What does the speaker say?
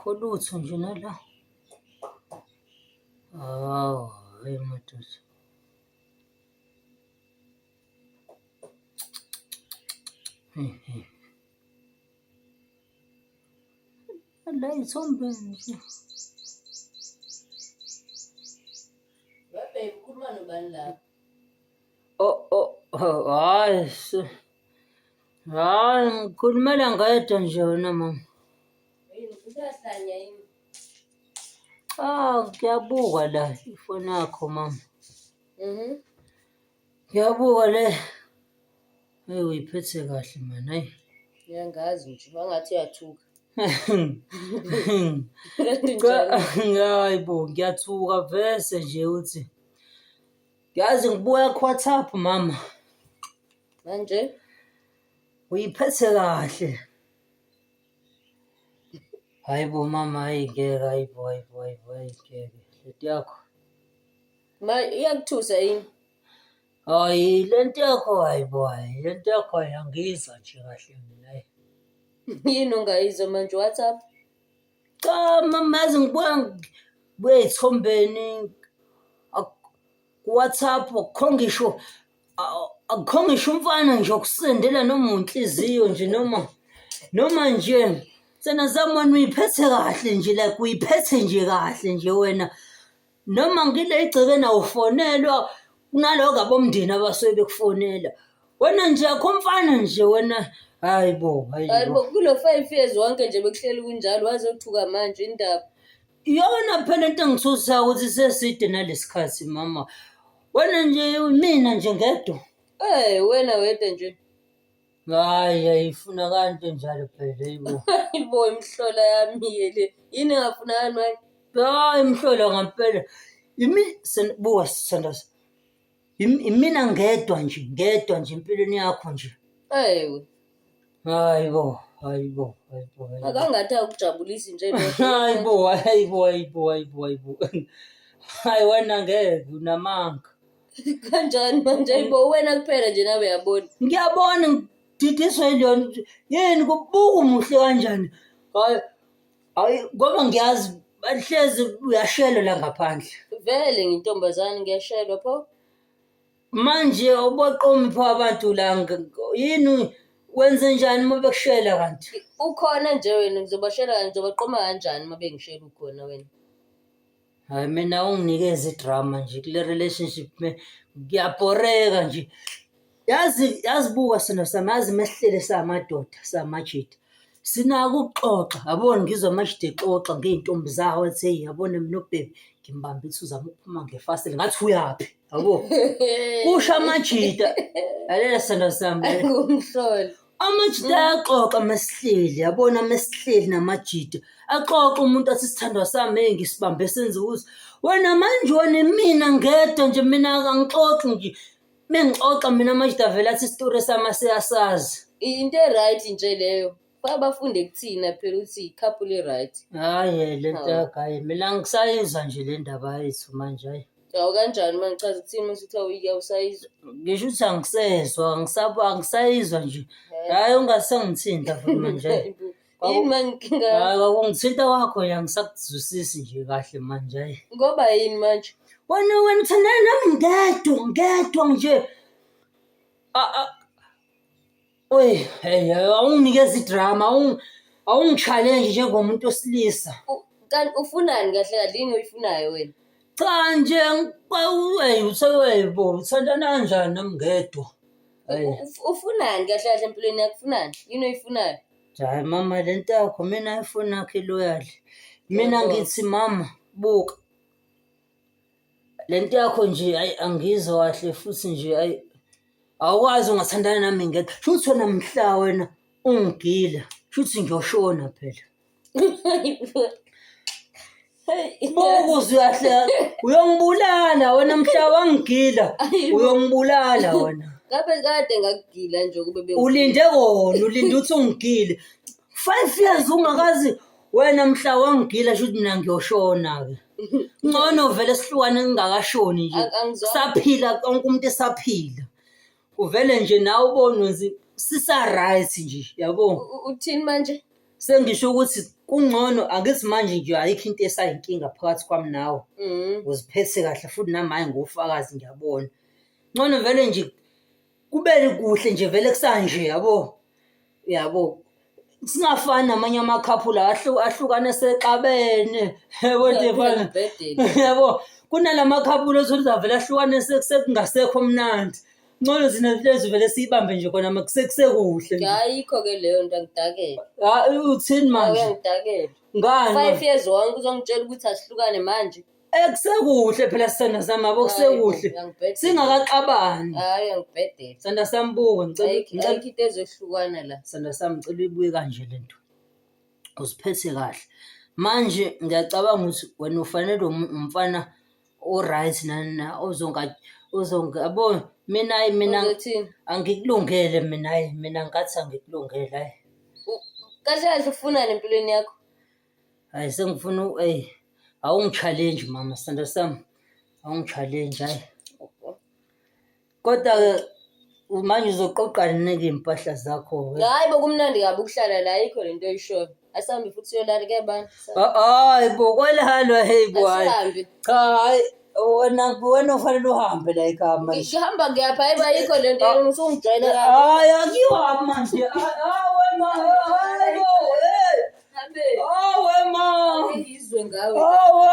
Khulutho nje nala. Hawu, hayi madoda. La ithombe nje. Babe ukhuluma nobani lapha? Hayi. Hayi, ngikhulumela ngedwa nje wena mama. Yini usahlanya yini? Ngiyabuka la ifoni yakho mama. Mhm. Ngiyabuka le. Hey uyiphethe kahle man, hayi. Ngiyangazi nje, wangathi uyathuka. Hayibo, ngiyathuka vese nje uthi. Yazi ngibuya ku-WhatsApp mama. Manje Uyiphethe kahle. Hayibo mama, hayi ngeke, hayibo ngeke. Lento yakho. iyakuthusa yini? Hayi lento yakho hayibo, hayi lento yakho angizwa nje kahle mina hayi. Yini ongayizwa manje WhatsApp? Cha mama yazi ngibuya ey'thombeni ku-WhatsApp akukhonga ngisho umfana nje okusendela noma unhliziyo nje noma nje senazama wena uyiphethe kahle nje like uyiphethe nje kahle nje wena noma ngile igcekeni awufonelwa kunaloko abomndeni abasuke bekufonela wena nje akho mfana nje wena hayibo kulo 5 years wonke nje bekuhleli kunjalo wazothuka manje indaba. Yona phela into engithusayo ukuthi seside nalesikhathi mama. Wena nje mina nje ngedwa. Wena wedwa nje. Hayi ayifuna kanti njalo phela yibo. Hayibo imhlola yami le. Yini engafunakani manje? Hayi imhlola ngempela. Buka sithandaza. Imina ngedwa nje empilweni yakho nje. Hayibo. Akangathi akujabulisi nje lo. Hayibo. Hayi wena ngeke unamanga. Kanjani manje ayibo wena kuphela nje nawe uyabona. Ngiyabona ngididiswa yilona. Yini kubuka umuhle kanjani? Hayi ngoba ngiyazi bahlezi uyashela la ngaphandle. Vele ngintombazane ngiyashelwa pho. Manje uboqomi pho abantu la yini wenze njani uma bekushela kanti? Ukhona nje wena ngizobashela kanjani ngizobaqoma kanjani uma bengishela ukhona wena? Hayi mina unginikeza idrama nje kule relationship ngiyabhoreka nje. Yazibuka sina samazi mesihlele samadoda samajida. Sinako ukuxoxa yabona ngizwa amajida exoxa ngeintombi zawo ethi hey yabona mina ubhebi ngimbamba ithi uzama ukuphuma ngefasitela ngathi uyapi yabo. Kusho amajida alela sanda sami. Ngumhlolo. Amajida ayaxoxa mesihleli yabona mesihleli namajida. Axoxa umuntu athi sithandwa sami ngisibambe senze ukuthi wena manje wena mina ngedwa nje mina angixoxi nje. Mengixoxa mina amajida vele athi isitori sami siyasazi. Into right nje leyo. Bafunde kuthina phela uthi couple right. Hayi lento yakhe mina ngisayizwa nje le ndaba yethu manje hayi. Yaw kanjani manje chaza ukuthini mase uthi awusayizwa? Ngisho ukuthi angisezwa angisayizwa nje. Hayi ungasengithinta futhi manje. Yini manje hayi ungithinta wakho ya ngisakuzwisisi nje kahle manje hayi. Ngoba yini manje? Wena uthandana nami ngedwa nje. Oy, hey, awunginikeza idrama, awungi-challenge njengomuntu osilisa. Kanti ufunani kahle yini oyifunayo wena? Cha nje uthe uthandana kanjani nami ngedwa. Ufunani kahle empilweni yakho ufunani? Yini oyifunayo? Hayi mama lento yakho mina ayifuna yakhe loyal. Mina ngithi mama buka. Lento yakho nje angizwa kahle futhi nje awukwazi ungathandana nami ngedwa. Shuthi wena mhla wena ungigila. Shuthi ngiyoshona phela. Bokuze kahle uyongibulala wena mhla wangigila. Uyongibulala wena. Ngabe kade ngakugila nje kube ulinde kona ulinde uthi ungigile 5 years ungakazi wena mhla wangigila shuthi mina ngiyoshona ke. Ngcono vele sihlukane ngingakashoni nje. Saphila konke umuntu esaphila. Uvele nje nawe ubone ukuthi sisa right nje yabo. Uthini manje? Sengisho ukuthi kungcono angithi manje nje ayikho into esayinkinga phakathi kwami nawe. Uziphethe kahle futhi nami ngufakazi ngiyabona. Ngcono vele nje kube kuhle nje vele kusanje yabo. Singafani namanye amakhaphula ahlukane sexabene. Yabo nje fana. Yabo kunalamakhaphula uzavela ahlukane sekungasekho mnandi. Ngcono zina lezi vele siyibambe nje khona makusekuhle. Ayikho ke leyo nto angidakele. Uthini manje? Angidakele. Ngani? 5 years wonke uzongitshela ukuthi asihlukane manje. Kusekuhle phela sithanda sami yabo kusekuhle. Singakaxabani. Hayi angibhedela. Sithanda sambuka ngicela Ayikho into ezohlukana la. sithanda sami ngicela uyibuye kanje lento. Uziphethe kahle. Manje ngiyacabanga ukuthi wena ufanele umfana o-right nana uzongabo mina angikulungele mina ngathi angikulungele hayi. Kahle kahle ufuna empilweni yakho. Hayi sengifuna awungi-challenge mama sithanda sami. Awungi-challenge hayi. Kodwa manje uzoqoqa nike impahla zakho. Hayi bokumnandi kabi ukuhlala la ayikho lento oyishoyo. Asihambe futhi uyolala ke bani? Hayi bo kwelalo hey boy. Asihambe. Cha hayi wena ufanele uhambe la ekhaya manje. Ngihamba ngiyapha hayi bayikho lento yena usungijwayela kabi. Hayi akiwa manje. Wema hayi bo hey. Hambe. Wema. Ngizwe ngawe. Hawe.